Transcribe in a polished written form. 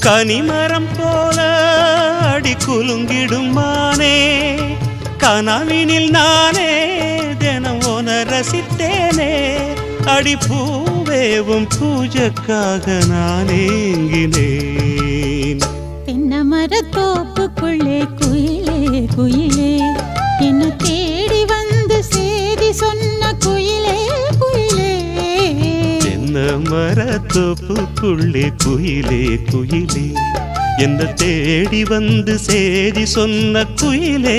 கனிமரம் போல அடி குலுங்கிடும் மானே கனவினில் நானே தினம் உன ரசித்தேனே அடி பூவேவும் பூஜைக்காக நான் ஏங்கினேன். தென்னமர தோப்புக்குள்ளே குயிலே குயிலே என்ன தேடி வந்து சேதி சொன்ன குயிலே குயிலே. தென்னமர தோப்புக்குள்ளே குயிலே குயிலே என்ன தேடி வந்து சேதி சொன்ன குயிலே